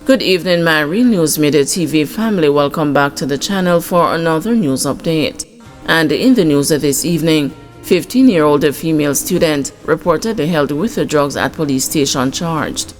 Good evening, my Real News Midday TV family. Welcome back to the channel for another news update. And in the news this evening, 15-year-old female student reportedly held with drugs at police station charged.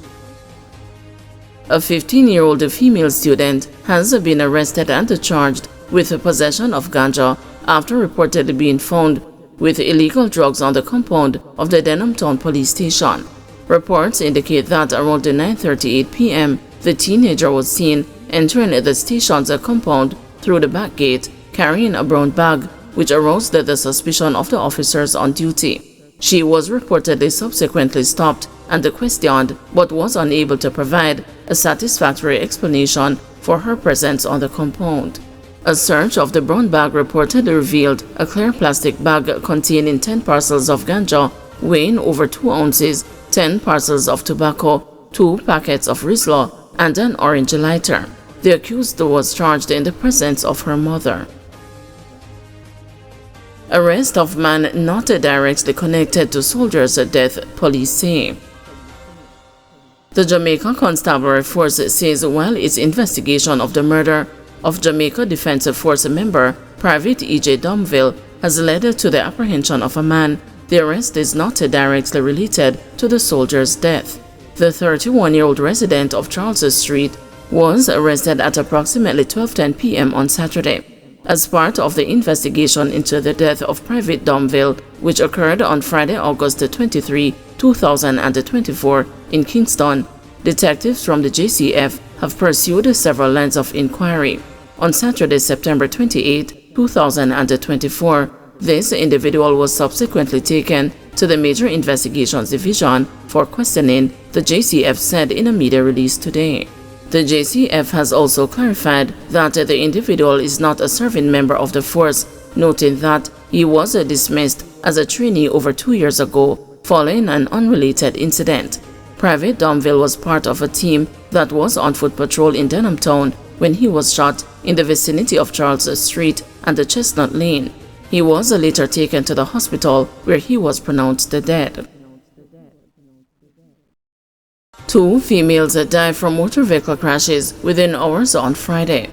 A 15-year-old female student has been arrested and charged with possession of ganja after reportedly being found with illegal drugs on the compound of the Denham Town police station. Reports indicate that around 9:38 p.m., the teenager was seen entering the station's compound through the back gate carrying a brown bag, which aroused the suspicion of the officers on duty. She was reportedly subsequently stopped and questioned, but was unable to provide a satisfactory explanation for her presence on the compound. A search of the brown bag reportedly revealed a clear plastic bag containing 10 parcels of ganja weighing over 2 ounces, 10 parcels of tobacco, 2 packets of Rizla, and an orange lighter. The accused was charged in the presence of her mother. Arrest of man not directly connected to soldier's death, police say. The Jamaica Constabulary Force says while its investigation of the murder of Jamaica Defense Force member Private E.J. Domville has led to the apprehension of a man, the arrest is not directly related to the soldier's death. The 31-year-old resident of Charles Street was arrested at approximately 12:10 p.m. on Saturday as part of the investigation into the death of Private Domville, which occurred on Friday, August 23, 2024 in Kingston. Detectives from the JCF have pursued several lines of inquiry. On Saturday, September 28, 2024, this individual was subsequently taken to the Major Investigations Division for questioning, the JCF said in a media release today. The JCF has also clarified that the individual is not a serving member of the force, noting that he was dismissed as a trainee over 2 years ago following an unrelated incident. Private Domville was part of a team that was on foot patrol in Denham Town when he was shot in the vicinity of Charles Street and the Chestnut Lane. He was later taken to the hospital where he was pronounced dead. 2 females died from motor vehicle crashes within hours on Friday.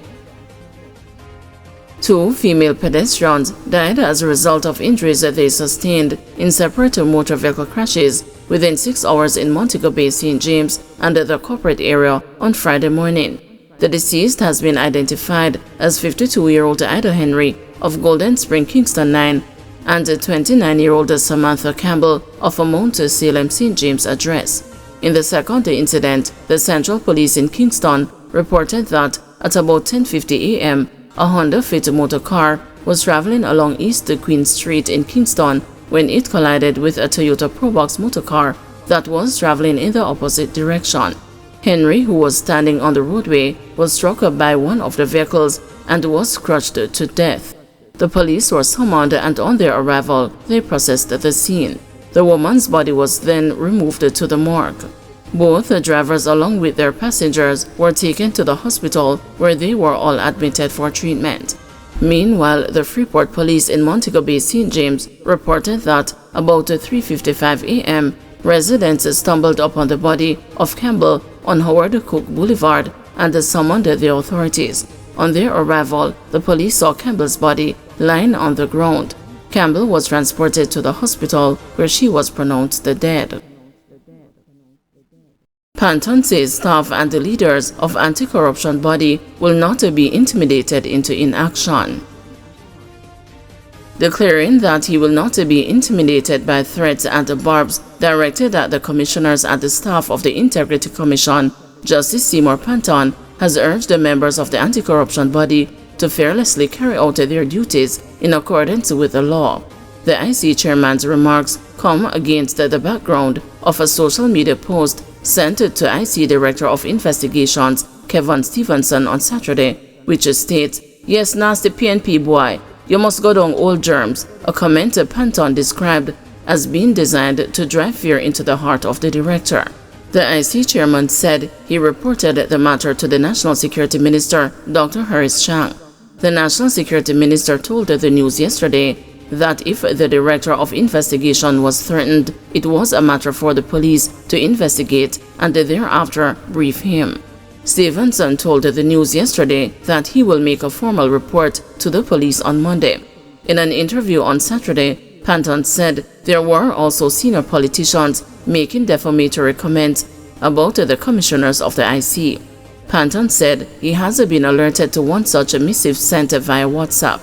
2 female pedestrians died as a result of injuries that they sustained in separate motor vehicle crashes within 6 hours in Montego Bay, St. James, and the corporate area on Friday morning. The deceased has been identified as 52-year-old Ida Henry of Golden Spring, Kingston 9, and 29-year-old Samantha Campbell of a Mount Salem, St. James address. In the second incident, the Central Police in Kingston reported that at about 10:50 a.m., a Honda Fit motor car was traveling along East Queen Street in Kingston when it collided with a Toyota Probox motor car that was traveling in the opposite direction. Henry, who was standing on the roadway, was struck by one of the vehicles and was crushed to death. The police were summoned, and on their arrival, they processed the scene. The woman's body was then removed to the morgue. Both the drivers along with their passengers were taken to the hospital where they were all admitted for treatment. Meanwhile, the Freeport Police in Montego Bay, St. James reported that about 3:55 a.m., residents stumbled upon the body of Campbell on Howard Cook Boulevard and summoned the authorities. On their arrival, the police saw Campbell's body lying on the ground. Campbell was transported to the hospital where she was pronounced dead. Panton says staff and the leaders of anti-corruption body will not be intimidated into inaction. Declaring that he will not be intimidated by threats and barbs directed at the commissioners and the staff of the Integrity Commission, Justice Seymour Panton has urged the members of the anti-corruption body to fearlessly carry out their duties in accordance with the law. The IC chairman's remarks come against the background of a social media post sent to IC Director of Investigations Kevin Stevenson on Saturday, which states, "Yes, nasty PNP boy, you must go down old germs," a comment Panton described as being designed to drive fear into the heart of the director. The IC chairman said he reported the matter to the National Security Minister, Dr. Harris Chang. The National Security Minister told the news yesterday that if the Director of Investigation was threatened, it was a matter for the police to investigate and thereafter brief him. Stevenson told the news yesterday that he will make a formal report to the police on Monday. In an interview on Saturday, Panton said there were also senior politicians making defamatory comments about the commissioners of the IC. Panton said he has been alerted to one such missive sent via WhatsApp.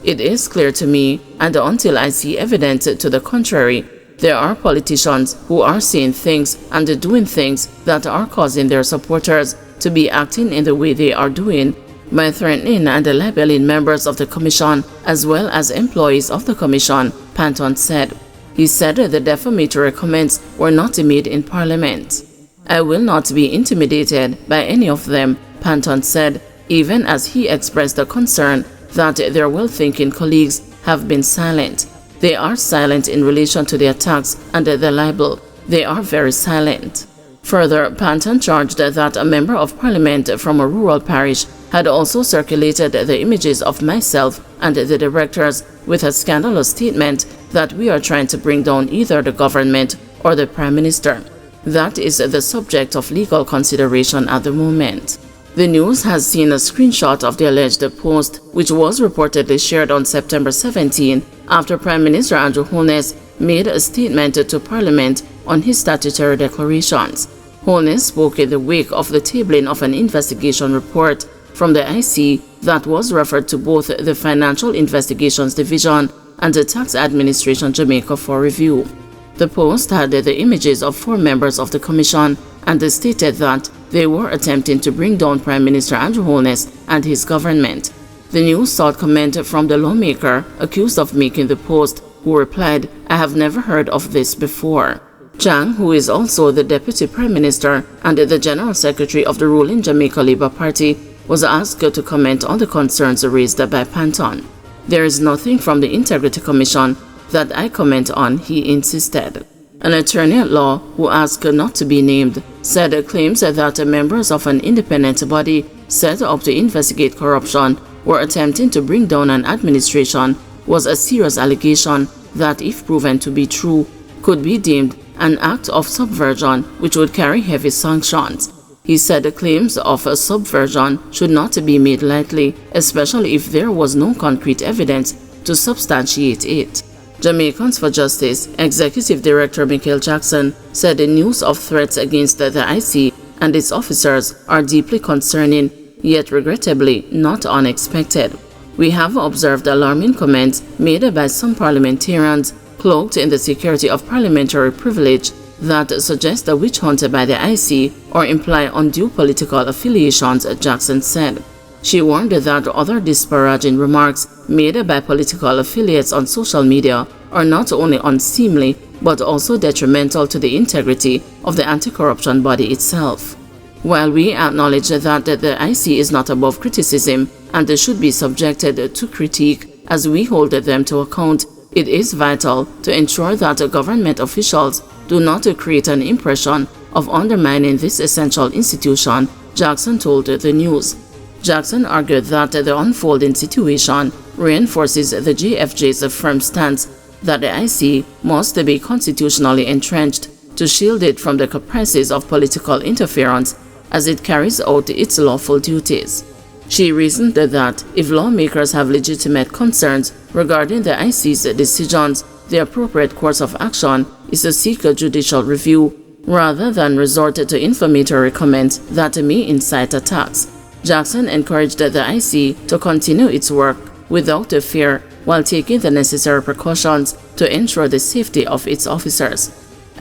It is clear to me, and until I see evidence to the contrary, there are politicians who are saying things and doing things that are causing their supporters to be acting in the way they are doing by threatening and labeling members of the Commission as well as employees of the Commission, Panton said. He said the defamatory comments were not made in Parliament. I will not be intimidated by any of them, Panton said, even as he expressed a concern that their well-thinking colleagues have been silent. They are silent in relation to the attacks and the libel. They are very silent. Further, Panton charged that a member of Parliament from a rural parish had also circulated the images of myself and the directors with a scandalous statement that we are trying to bring down either the government or the Prime Minister. That is the subject of legal consideration at the moment. The news has seen a screenshot of the alleged post, which was reportedly shared on September 17 after Prime Minister Andrew Holness made a statement to Parliament on his statutory declarations. Holness spoke in the wake of the tabling of an investigation report from the IC that was referred to both the Financial Investigations Division and the Tax Administration Jamaica for review. The post had the images of 4 members of the Commission and stated that they were attempting to bring down Prime Minister Andrew Holness and his government. The news sought comment from the lawmaker accused of making the post, who replied, "I have never heard of this before." Chang, who is also the Deputy Prime Minister and the General Secretary of the ruling Jamaica Labour Party, was asked to comment on the concerns raised by Panton. "There is nothing from the Integrity Commission that I comment on," he insisted. An attorney at law, who asked not to be named, said claims that members of an independent body set up to investigate corruption were attempting to bring down an administration was a serious allegation that, if proven to be true, could be deemed an act of subversion which would carry heavy sanctions. He said the claims of a subversion should not be made lightly, especially if there was no concrete evidence to substantiate it. Jamaicans for Justice Executive Director Michael Jackson said the news of threats against the IC and its officers are deeply concerning, yet regrettably not unexpected. We have observed alarming comments made by some parliamentarians cloaked in the security of parliamentary privilege that suggest a witch hunt by the IC or imply undue political affiliations, Jackson said. She warned that other disparaging remarks made by political affiliates on social media are not only unseemly but also detrimental to the integrity of the anti-corruption body itself. While we acknowledge that the IC is not above criticism and should be subjected to critique as we hold them to account, it is vital to ensure that government officials do not create an impression of undermining this essential institution, Jackson told the news. Jackson argued that the unfolding situation reinforces the JFJ's firm stance that the IC must be constitutionally entrenched to shield it from the caprices of political interference as it carries out its lawful duties. She reasoned that if lawmakers have legitimate concerns regarding the IC's decisions, the appropriate course of action is to seek a judicial review rather than resort to inflammatory comments that may incite attacks. Jackson encouraged the IC to continue its work without fear while taking the necessary precautions to ensure the safety of its officers.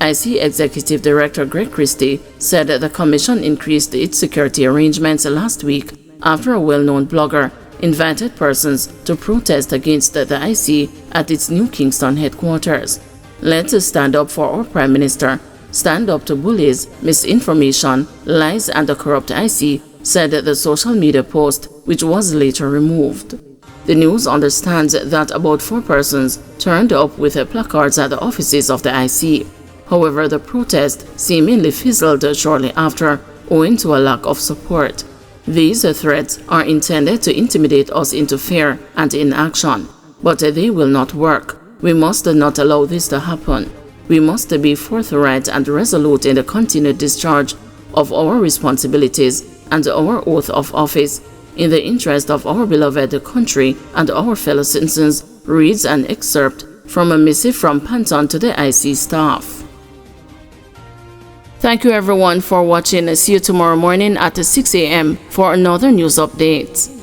IC Executive Director Greg Christie said the Commission increased its security arrangements last week after a well-known blogger invited persons to protest against the IC at its New Kingston headquarters. "Let's stand up for our Prime Minister, stand up to bullies, misinformation, lies and the corrupt IC," said the social media post, which was later removed. The news understands that about 4 persons turned up with placards at the offices of the IC. However, the protest seemingly fizzled shortly after, owing to a lack of support. These threats are intended to intimidate us into fear and inaction, but they will not work. We must not allow this to happen. We must be forthright and resolute in the continued discharge of our responsibilities and our oath of office. In the interest of our beloved country and our fellow citizens, reads an excerpt from a missive from Panton to the IC staff. Thank you everyone for watching. See you tomorrow morning at 6 a.m. for another news update.